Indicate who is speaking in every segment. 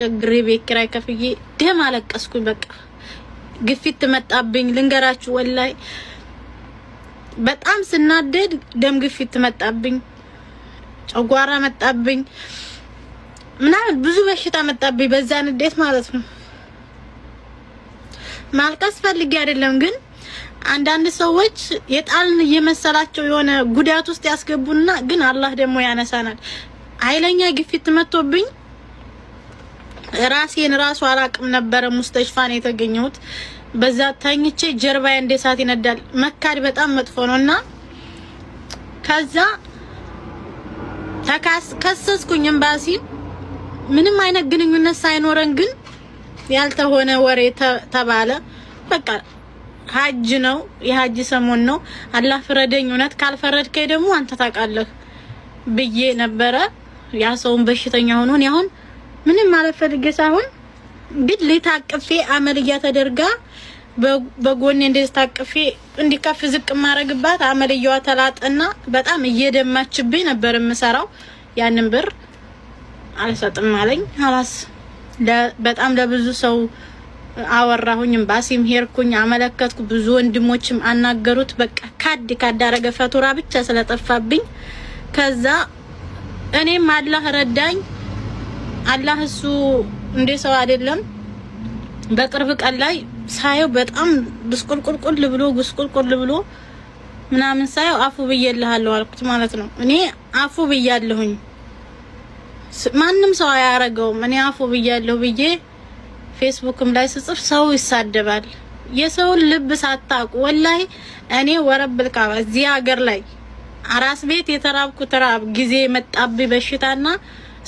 Speaker 1: ግሪቤ ክራይ ከፍዬ ደም አለቀስኩኝ። በቃ ግፊት መጣብኝ ልንገራችሁ ወላይ በጣም ስናደድ ደም ግፊት መጣብኝ፣ ጨጓራ መጣብኝ፣ ምናምን ብዙ በሽታ መጣብኝ በዛ ንዴት ማለት ነው። ማልቀስ ፈልጌ አይደለም፣ ግን አንዳንድ ሰዎች የጣልን እየመሰላቸው የሆነ ጉዳት ውስጥ ያስገቡና ግን አላህ ደግሞ ያነሳናል። ኃይለኛ ግፊት መጥቶብኝ ራሴን ራሱ አላቅም ነበር። ሙስተሽፋን የተገኘሁት በዛ ተኝቼ ጀርባዬ እንደ ሳት ይነዳል። መካድ በጣም መጥፎ ነውና ከዛ ከሰስኩኝ ኤምባሲ ምንም አይነት ግንኙነት ሳይኖረን ግን ያልተሆነ ወሬ ተባለ። በቃ ሀጅ ነው የሀጅ ሰሞን ነው። አላህ ፍረደኝ፣ እውነት ካልፈረድከኝ ደግሞ አንተ ታውቃለህ ብዬ ነበረ። ያ ሰውን በሽተኛ ሆኖ ነው አሁን ምንም ማለት ፈልጌ ሳይሆን ግን ለታቀፌ አመልያ ተደርጋ በጎኔ እንደዚህ ታቀፌ እንዲከፍ ዝቅ ማረግባት አመልያዋ ተላጠና በጣም እየደማችብኝ ነበር የምሰራው። ያንን ብር አልሰጥም አለኝ። አላስ በጣም ለብዙ ሰው አወራሁኝ፣ ኤምባሲም ሄድኩኝ፣ አመለከትኩ፣ ብዙ ወንድሞችም አናገሩት። በቃ ካዳረገ ፈቱራ ብቻ ስለጠፋብኝ ከዛ እኔም አላህ ረዳኝ። አላህ እሱ እንደ ሰው አይደለም። በቅርብ ቀን ላይ ሳየው በጣም ጉስቁልቁል ብሎ ምናምን ሳየው አፉ ብዬልሃለሁ አልኩት ማለት ነው። እኔ አፉ ብያለሁኝ፣ ማንም ሰው አያረገውም። እኔ አፉ ብያለሁ ብዬ ፌስቡክም ላይ ስጽፍ ሰው ይሳደባል። የሰውን ልብ ሳታውቁ ወላሂ እኔ ወረብል ካባ እዚህ ሀገር ላይ አራስ ቤት የተራብኩት ተራብ ጊዜ መጣብኝ በሽታና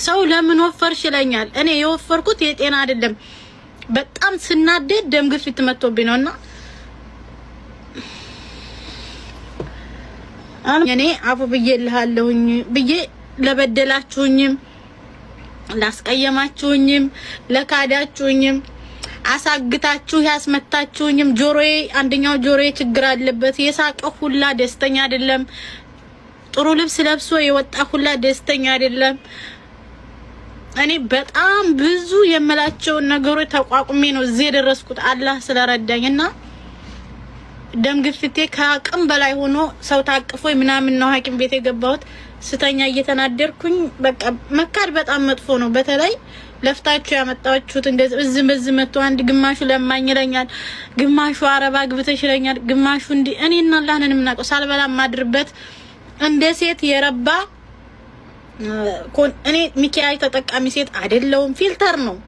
Speaker 1: ሰው ለምን ወፈርሽ ይለኛል። እኔ የወፈርኩት የጤና አይደለም፣ በጣም ስናደድ ደም ግፊት መጥቶብኝ ነውና እኔ አፉ ብዬልሃለሁኝ ብዬ ለበደላችሁኝም ላስቀየማችሁኝም ለካዳችሁኝም አሳግታችሁ ያስመታችሁኝም ጆሮዬ አንደኛው ጆሮዬ ችግር አለበት። የሳቀ ሁላ ደስተኛ አይደለም። ጥሩ ልብስ ለብሶ የወጣ ሁላ ደስተኛ አይደለም። እኔ በጣም ብዙ የምላቸው ነገሮች ተቋቁሜ ነው እዚህ የደረስኩት አላህ ስለረዳኝና ደም ግፊቴ ከአቅም በላይ ሆኖ ሰው ታቅፎኝ ምናምን ነው ሐኪም ቤት የገባሁት። ስተኛ እየተናደርኩኝ በቃ መካድ በጣም መጥፎ ነው። በተለይ ለፍታችሁ ያመጣችሁት እንደዚህ በዚህ መጥቶ አንድ ግማሹ ለማኝ ይለኛል፣ ግማሹ አረባ ግብተሽ ይለኛል፣ ግማሹ እንዲ እኔና አላህ ነን የምናውቀው። ሳልበላ ማድርበት እንደ ሴት የረባ እኔ ሚኪያጅ ተጠቃሚ ሴት አይደለሁም። ፊልተር ነው